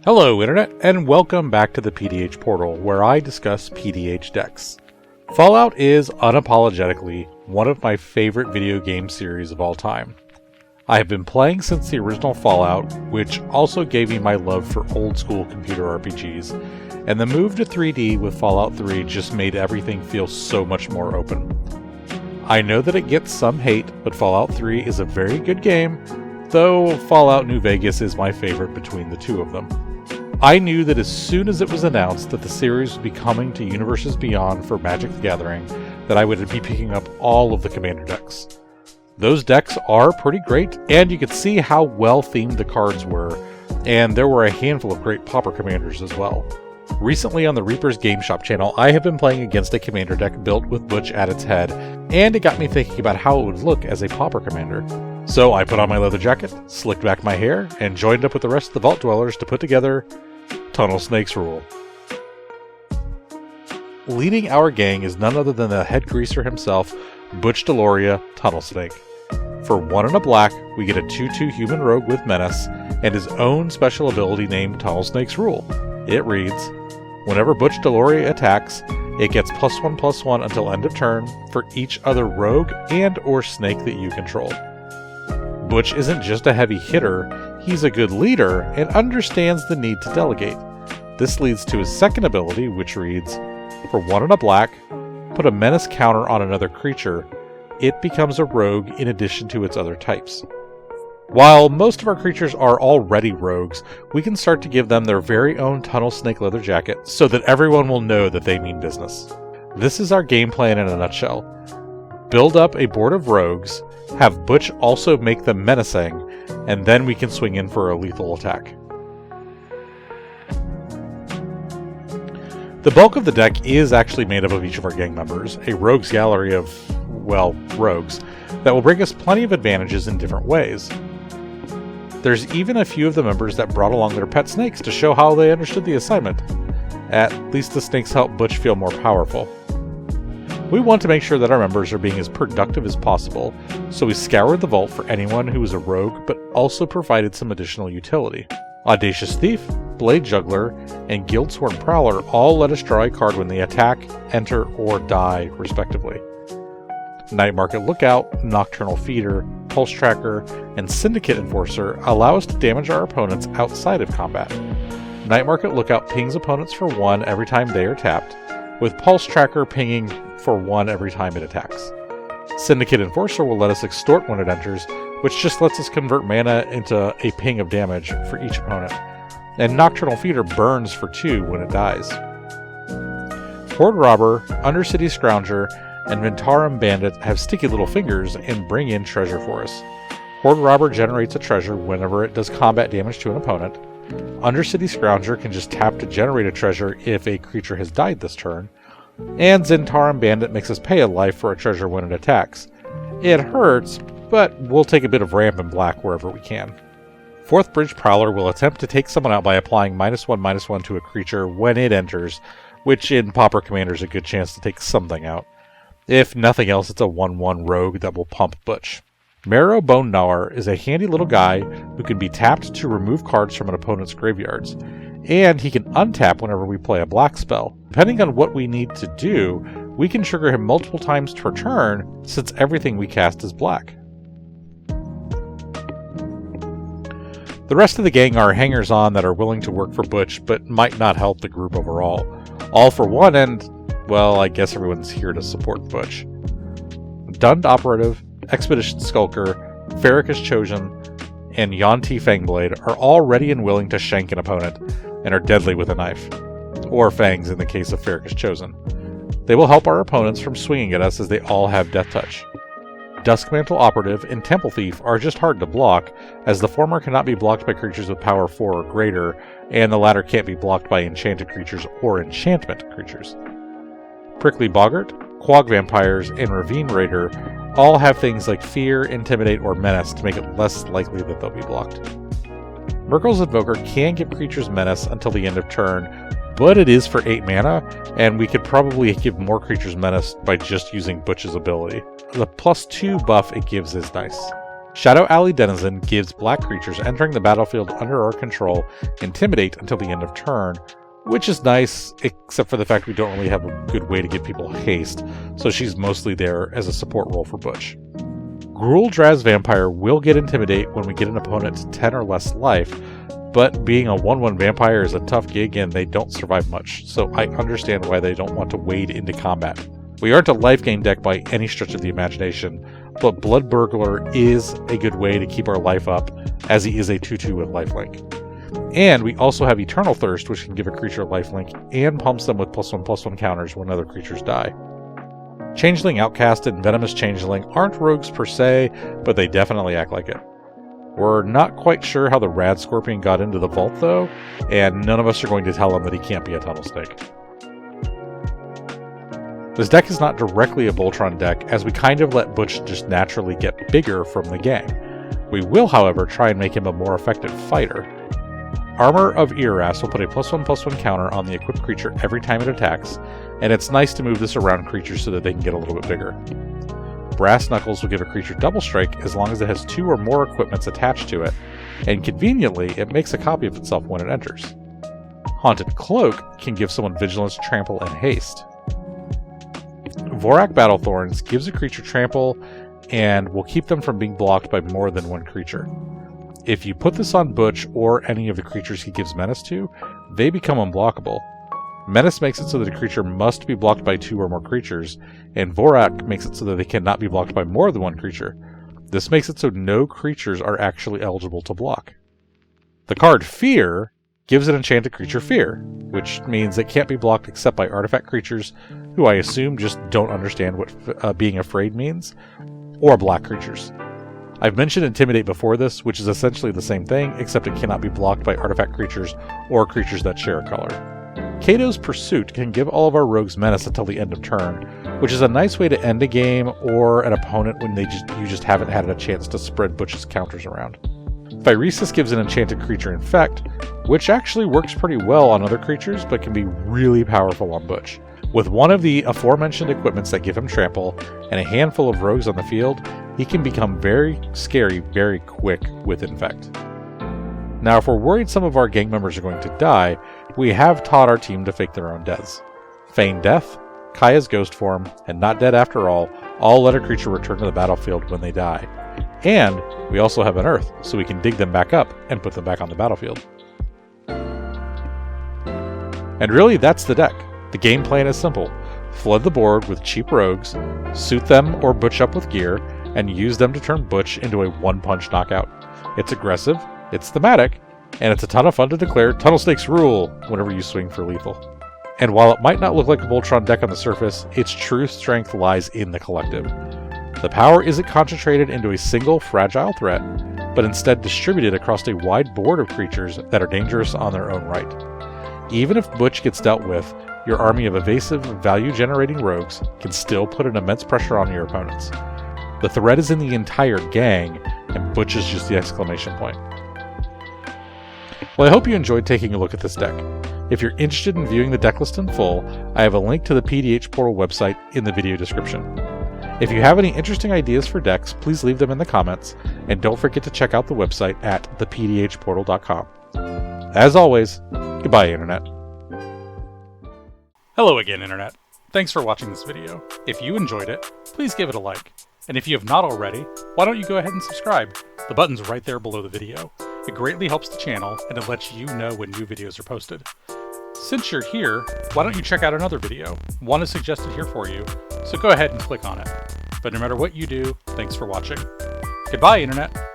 Hello Internet, and welcome back to the PDH portal, where I discuss PDH decks. Fallout is unapologetically one of my favorite video game series of all time. I have been playing since the original Fallout, which also gave me my love for old school computer RPGs, and the move to 3D with Fallout 3 just made everything feel so much more open. I know that it gets some hate, but Fallout 3 is a very good game, though Fallout New Vegas is my favorite between the two of them. I knew that as soon as it was announced that the series would be coming to Universes Beyond for Magic the Gathering, that I would be picking up all of the Commander decks. Those decks are pretty great, and you could see how well themed the cards were, and there were a handful of great Pauper Commanders as well. Recently on the Reaper's Game Shop channel, I have been playing against a Commander deck built with Butch at its head, and it got me thinking about how it would look as a Pauper Commander. So I put on my leather jacket, slicked back my hair, and joined up with the rest of the Vault Dwellers to put together Tunnel Snake's Rule. Leading our gang is none other than the head greaser himself, Butch DeLoria, Tunnel Snake. For 1 and a black, we get a 2/2 human rogue with Menace, and his own special ability named Tunnel Snake's Rule. It reads, whenever Butch DeLoria attacks, it gets +1/+1 until end of turn for each other rogue and or snake that you control. Butch isn't just a heavy hitter, he's a good leader and understands the need to delegate. This leads to his second ability, which reads, for 1 and a black, put a menace counter on another creature. It becomes a rogue in addition to its other types. While most of our creatures are already rogues, we can start to give them their very own Tunnel Snake leather jacket so that everyone will know that they mean business. This is our game plan in a nutshell. Build up a board of rogues, have Butch also make them menacing, and then we can swing in for a lethal attack. The bulk of the deck is actually made up of each of our gang members, a rogues gallery of, well, rogues, that will bring us plenty of advantages in different ways. There's even a few of the members that brought along their pet snakes to show how they understood the assignment. At least the snakes help Butch feel more powerful. We want to make sure that our members are being as productive as possible, so we scoured the vault for anyone who was a rogue but also provided some additional utility. Audacious Thief, Blade Juggler, and Guildsworn Prowler all let us draw a card when they attack, enter, or die, respectively. Night Market Lookout, Nocturnal Feeder, Pulse Tracker, and Syndicate Enforcer allow us to damage our opponents outside of combat. Night Market Lookout pings opponents for 1 every time they are tapped, with Pulse Tracker pinging for 1 every time it attacks. Syndicate Enforcer will let us extort when it enters, which just lets us convert mana into a ping of damage for each opponent. And Nocturnal Feeder burns for 2 when it dies. Horde Robber, Undercity Scrounger, and Ventarum Bandit have sticky little fingers and bring in treasure for us. Horde Robber generates a treasure whenever it does combat damage to an opponent. Undercity Scrounger can just tap to generate a treasure if a creature has died this turn. And Ventarum Bandit makes us pay a life for a treasure when it attacks. It hurts, but we'll take a bit of ramp and black wherever we can. Fourth Bridge Prowler will attempt to take someone out by applying -1/-1 to a creature when it enters, which in Pauper Commander is a good chance to take something out. If nothing else, it's a 1/1 rogue that will pump Butch. Marrow Bone Gnawer is a handy little guy who can be tapped to remove cards from an opponent's graveyards, and he can untap whenever we play a black spell. Depending on what we need to do, we can trigger him multiple times per turn since everything we cast is black. The rest of the gang are hangers-on that are willing to work for Butch but might not help the group overall. All for one, and, well, I guess everyone's here to support Butch. Dund Operative, Expedition Skulker, Farrakhan's Chosen, and Yonti Fangblade are all ready and willing to shank an opponent, and are deadly with a knife. Or fangs in the case of Farrakhan's Chosen. They will help our opponents from swinging at us as they all have Death Touch. Duskmantle Operative and Temple Thief are just hard to block, as the former cannot be blocked by creatures with power 4 or greater, and the latter can't be blocked by enchanted creatures or enchantment creatures. Prickly Boggart, Quag Vampires, and Ravine Raider all have things like Fear, Intimidate, or Menace to make it less likely that they'll be blocked. Myrkle's Invoker can give creatures Menace until the end of turn, but it is for 8 mana, and we could probably give more creatures Menace by just using Butch's ability. The +2 buff it gives is nice. Shadow Alley Denizen gives black creatures entering the battlefield under our control Intimidate until the end of turn, which is nice, except for the fact we don't really have a good way to give people haste, so she's mostly there as a support role for Butch. Gruul Draz Vampire will get Intimidate when we get an opponent to 10 or less life, but being a 1/1 vampire is a tough gig and they don't survive much, so I understand why they don't want to wade into combat. We aren't a life gain deck by any stretch of the imagination, but Blood Burglar is a good way to keep our life up, as he is a 2/2 with lifelink. And we also have Eternal Thirst, which can give a creature lifelink and pumps them with +1/+1 counters when other creatures die. Changeling Outcast and Venomous Changeling aren't rogues per se, but they definitely act like it. We're not quite sure how the Rad Scorpion got into the vault though, and none of us are going to tell him that he can't be a Tunnel Snake. This deck is not directly a Voltron deck, as we kind of let Butch just naturally get bigger from the gang. We will, however, try and make him a more effective fighter. Armor of Eras will put a +1/+1 counter on the equipped creature every time it attacks, and it's nice to move this around creatures so that they can get a little bit bigger. Brass Knuckles will give a creature double strike as long as it has 2 or more equipments attached to it, and conveniently, it makes a copy of itself when it enters. Haunted Cloak can give someone Vigilance, Trample, and Haste. Vorak Battlethorns gives a creature trample and will keep them from being blocked by more than one creature. If you put this on Butch or any of the creatures he gives Menace to, they become unblockable. Menace makes it so that a creature must be blocked by 2 or more creatures, and Vorak makes it so that they cannot be blocked by more than one creature. This makes it so no creatures are actually eligible to block. The card Fear gives an enchanted creature Fear, which means it can't be blocked except by artifact creatures, who I assume just don't understand what being afraid means, or black creatures. I've mentioned Intimidate before this, which is essentially the same thing, except it cannot be blocked by artifact creatures or creatures that share a color. Kato's Pursuit can give all of our rogues Menace until the end of turn, which is a nice way to end a game or an opponent when you just haven't had a chance to spread Butch's counters around. Phyresis gives an enchanted creature Infect, which actually works pretty well on other creatures, but can be really powerful on Butch. With one of the aforementioned equipments that give him Trample, and a handful of rogues on the field, he can become very scary very quick with Infect. Now, if we're worried some of our gang members are going to die, we have taught our team to fake their own deaths. Feign Death, Kaya's Ghost Form, and Not Dead After All let a creature return to the battlefield when they die. And we also have Unearth, so we can dig them back up and put them back on the battlefield. And really, that's the deck. The game plan is simple. Flood the board with cheap rogues, suit them or Butch up with gear, and use them to turn Butch into a one-punch knockout. It's aggressive, it's thematic, and it's a ton of fun to declare Tunnel Snakes rule whenever you swing for lethal. And while it might not look like a Voltron deck on the surface, its true strength lies in the collective. The power isn't concentrated into a single fragile threat, but instead distributed across a wide board of creatures that are dangerous on their own right. Even if Butch gets dealt with, your army of evasive, value-generating rogues can still put an immense pressure on your opponents. The threat is in the entire gang, and Butch is just the exclamation point. Well, I hope you enjoyed taking a look at this deck. If you're interested in viewing the decklist in full, I have a link to the PDH Portal website in the video description. If you have any interesting ideas for decks, please leave them in the comments, and don't forget to check out the website at thepdhportal.com. As always, goodbye, Internet. Hello again, Internet. Thanks for watching this video. If you enjoyed it, please give it a like. And if you have not already, why don't you go ahead and subscribe? The button's right there below the video. It greatly helps the channel, and it lets you know when new videos are posted. Since you're here, why don't you check out another video? One is suggested here for you, so go ahead and click on it. But no matter what you do, thanks for watching. Goodbye, Internet!